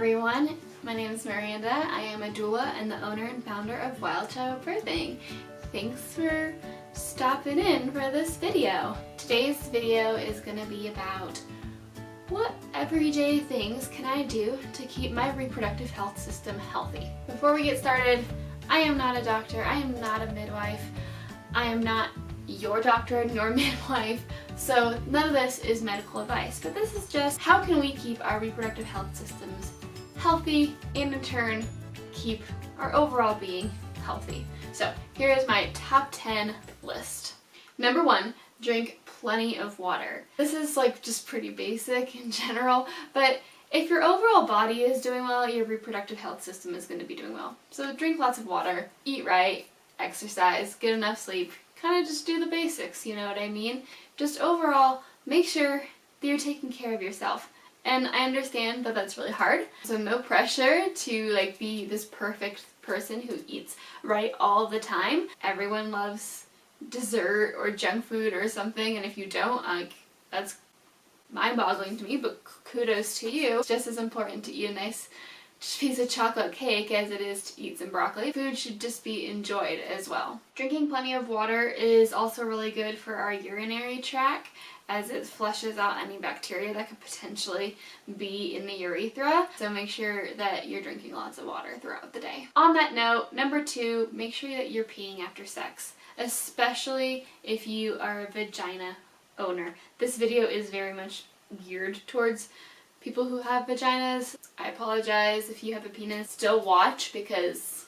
everyone, my name is Miranda. I am a doula and the owner and founder of Wild Child Birthing. Thanks for stopping in for this video. Today's video is going to be about what everyday things can I do to keep my reproductive health system healthy. Before we get started, I am not a doctor, I am not a midwife, I am not your doctor nor midwife, so none of this is medical advice, but this is just how can we keep our reproductive health systems healthy and in turn keep our overall being healthy. So here is my top 10 list. Number 1, drink plenty of water. This is like just pretty basic in general, but if your overall body is doing well, your reproductive health system is going to be doing well. So drink lots of water, eat right, exercise, get enough sleep, kind of just do the basics, you know what I mean? Just overall, make sure that you're taking care of yourself. And I understand that that's really hard, so no pressure to be this perfect person who eats right all the time. Everyone loves dessert or junk food or something, and if you don't, that's mind-boggling to me, but kudos to you. It's just as important to eat a nice piece of chocolate cake as it is to eat some broccoli. Food should just be enjoyed as well. Drinking plenty of water is also really good for our urinary tract, as it flushes out any bacteria that could potentially be in the urethra. So make sure that you're drinking lots of water throughout the day. On that note, number 2, make sure that you're peeing after sex, especially if you are a vagina owner. This video is very much geared towards people who have vaginas. I apologize if you have a penis. Still watch because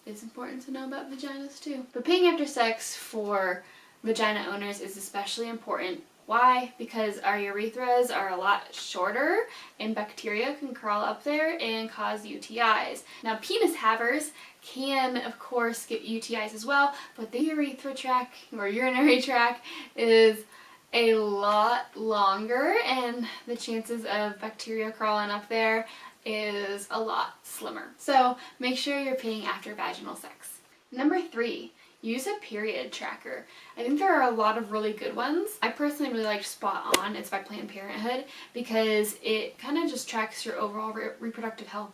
it's important to know about vaginas too. But peeing after sex for vagina owners is especially important. Why? Because our urethras are a lot shorter and bacteria can crawl up there and cause UTIs. Now penis havers can of course get UTIs as well, but the urethra tract or urinary tract is a lot longer and the chances of bacteria crawling up there is a lot slimmer. So make sure you're peeing after vaginal sex. Number 3, use a period tracker. I think there are a lot of really good ones. I personally really like Spot On. It's by Planned Parenthood because it kind of just tracks your overall reproductive health,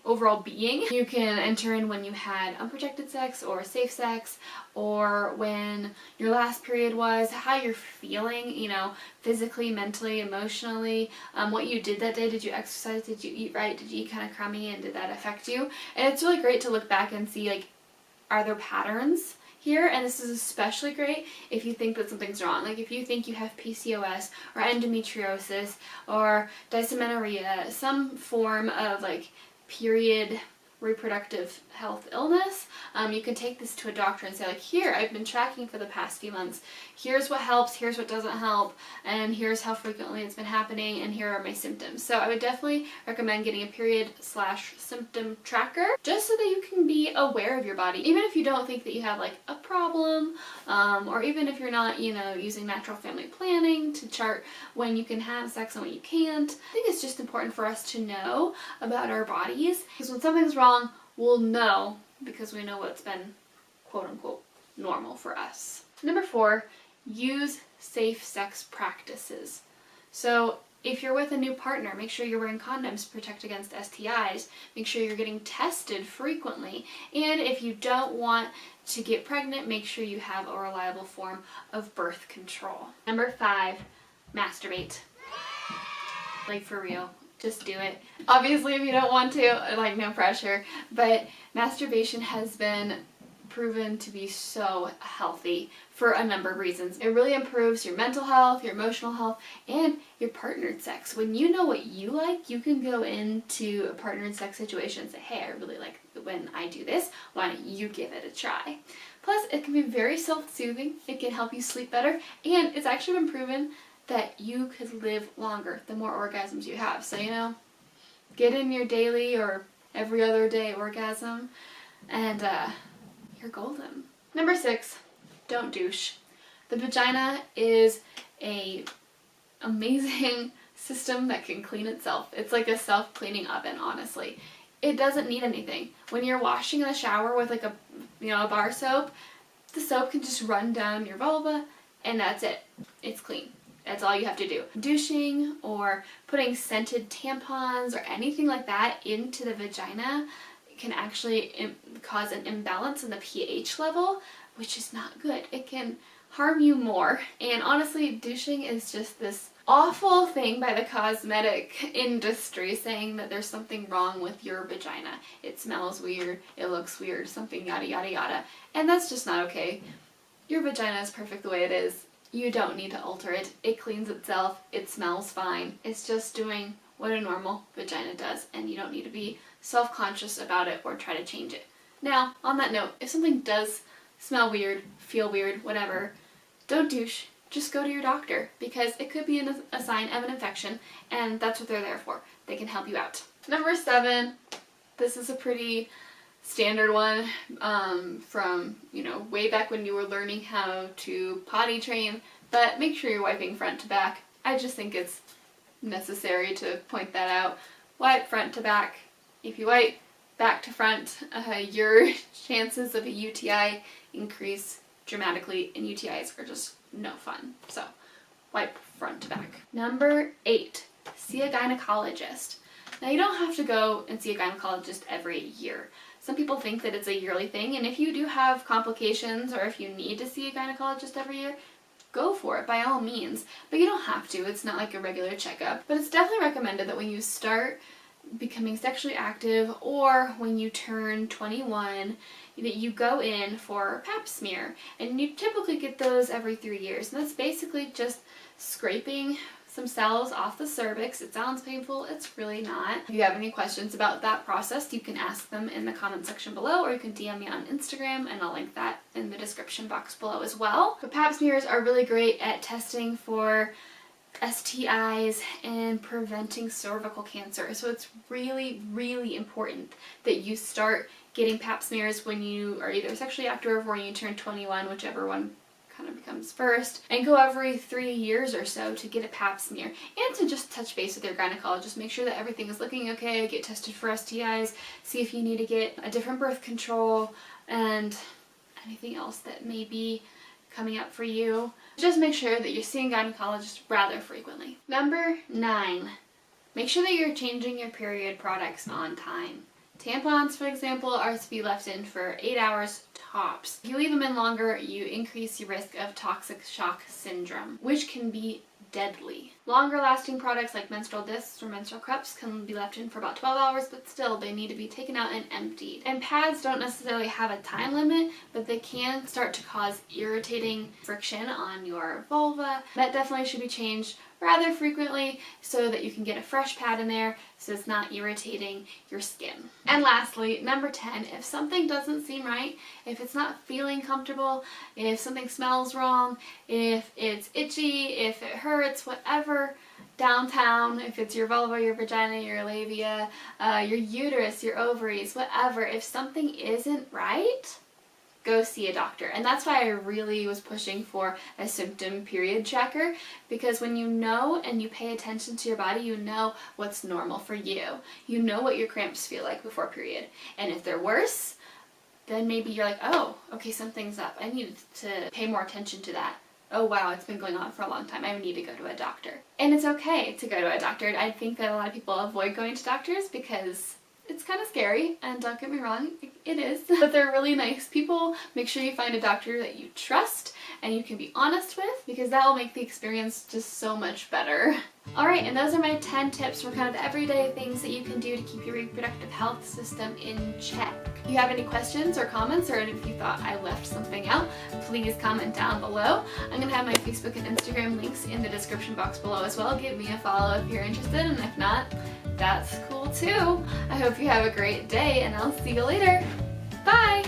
overall being. You can enter in when you had unprotected sex or safe sex, or when your last period was, how you're feeling, physically, mentally, emotionally, what you did that day. Did you exercise? Did you eat right? Did you eat kind of crummy and did that affect you? And it's really great to look back and see, are there patterns here? And this is especially great if you think that something's wrong. If you think you have PCOS or endometriosis or dysmenorrhea, some form of period reproductive health illness, you can take this to a doctor and say here, I've been tracking for the past few months. Here's what helps, here's what doesn't help, and here's how frequently it's been happening, and here are my symptoms. So I would definitely recommend getting a period/symptom tracker just so that you can be aware of your body. Even if you don't think that you have a problem, or even if you're not, using natural family planning to chart when you can have sex and when you can't. I think it's just important for us to know about our bodies, because when something's wrong, we'll know because we know what's been quote-unquote normal for us. Number 4, use safe sex practices. So if you're with a new partner, make sure you're wearing condoms to protect against STIs. Make sure you're getting tested frequently. And if you don't want to get pregnant, make sure you have a reliable form of birth control. Number 5, masturbate. For real. Just do it. Obviously, if you don't want to, no pressure, but masturbation has been proven to be so healthy for a number of reasons. It really improves your mental health, your emotional health, and your partnered sex. When you know what you like, you can go into a partnered sex situation and say, hey, I really like when I do this, why don't you give it a try? Plus, it can be very self-soothing, it can help you sleep better, and it's actually been proven that you could live longer the more orgasms you have. So, get in your daily or every other day orgasm and you're golden. Number 6, don't douche. The vagina is a amazing system that can clean itself. It's like a self-cleaning oven, honestly. It doesn't need anything. When you're washing in the shower with a bar soap, the soap can just run down your vulva and that's it. It's clean. That's all you have to do. Douching or putting scented tampons or anything like that into the vagina can actually cause an imbalance in the pH level, which is not good. It can harm you more. And honestly, douching is just this awful thing by the cosmetic industry saying that there's something wrong with your vagina. It smells weird, it looks weird, something yada yada yada. And that's just not okay. Your vagina is perfect the way it is. You don't need to alter it. It cleans itself, it smells fine. It's just doing what a normal vagina does, and you don't need to be self-conscious about it or try to change it. Now, on that note, if something does smell weird, feel weird, whatever, don't douche. Just go to your doctor, because it could be a sign of an infection, and that's what they're there for. They can help you out. Number 7, this is a pretty standard one from, way back when you were learning how to potty train, but make sure you're wiping front to back. I just think it's necessary to point that out. Wipe front to back. If you wipe back to front, your chances of a UTI increase dramatically, and UTIs are just no fun. So wipe front to back. Number 8, see a gynecologist. Now you don't have to go and see a gynecologist every year. Some people think that it's a yearly thing, and if you do have complications or if you need to see a gynecologist every year, go for it by all means. But you don't have to. It's not like a regular checkup. But it's definitely recommended that when you start becoming sexually active or when you turn 21, that you go in for a pap smear. And you typically get those every 3 years. And that's basically just scraping some cells off the cervix. It sounds painful, it's really not. If you have any questions about that process, you can ask them in the comment section below, or you can DM me on Instagram, and I'll link that in the description box below as well. But pap smears are really great at testing for STIs and preventing cervical cancer. So it's really, really important that you start getting pap smears when you are either sexually active or when you turn 21, whichever one kind of becomes first, and go every 3 years or so to get a pap smear, and to just touch base with your gynecologist. Make sure that everything is looking okay, get tested for STIs, see if you need to get a different birth control, and anything else that may be coming up for you. Just make sure that you're seeing a gynecologist rather frequently. Number 9, make sure that you're changing your period products on time. Tampons, for example, are to be left in for 8 hours tops. If you leave them in longer, you increase your risk of toxic shock syndrome, which can be deadly. Longer lasting products like menstrual discs or menstrual cups can be left in for about 12 hours, but still they need to be taken out and emptied. And pads don't necessarily have a time limit, but they can start to cause irritating friction on your vulva. That definitely should be changed rather frequently so that you can get a fresh pad in there so it's not irritating your skin. And lastly, number 10, if something doesn't seem right, if it's not feeling comfortable, if something smells wrong, if it's itchy, if it hurts, whatever, downtown, if it's your vulva, your vagina, your labia, your uterus, your ovaries, whatever, if something isn't right, go see a doctor. And that's why I really was pushing for a symptom period tracker, because when you know and you pay attention to your body, you know what's normal for you. You know what your cramps feel like before period. And if they're worse, then maybe you're like, oh, okay, something's up. I need to pay more attention to that. Oh wow, it's been going on for a long time. I need to go to a doctor. And it's okay to go to a doctor. I think that a lot of people avoid going to doctors because it's kind of scary, and don't get me wrong, it is. But they're really nice people. Make sure you find a doctor that you trust and you can be honest with, because that will make the experience just so much better. Alright, and those are my 10 tips for kind of the everyday things that you can do to keep your reproductive health system in check. If you have any questions or comments, or if you thought I left something out, please comment down below. I'm going to have my Facebook and Instagram links in the description box below as well. Give me a follow if you're interested, and if not, that's cool too. I hope you have a great day, and I'll see you later. Bye!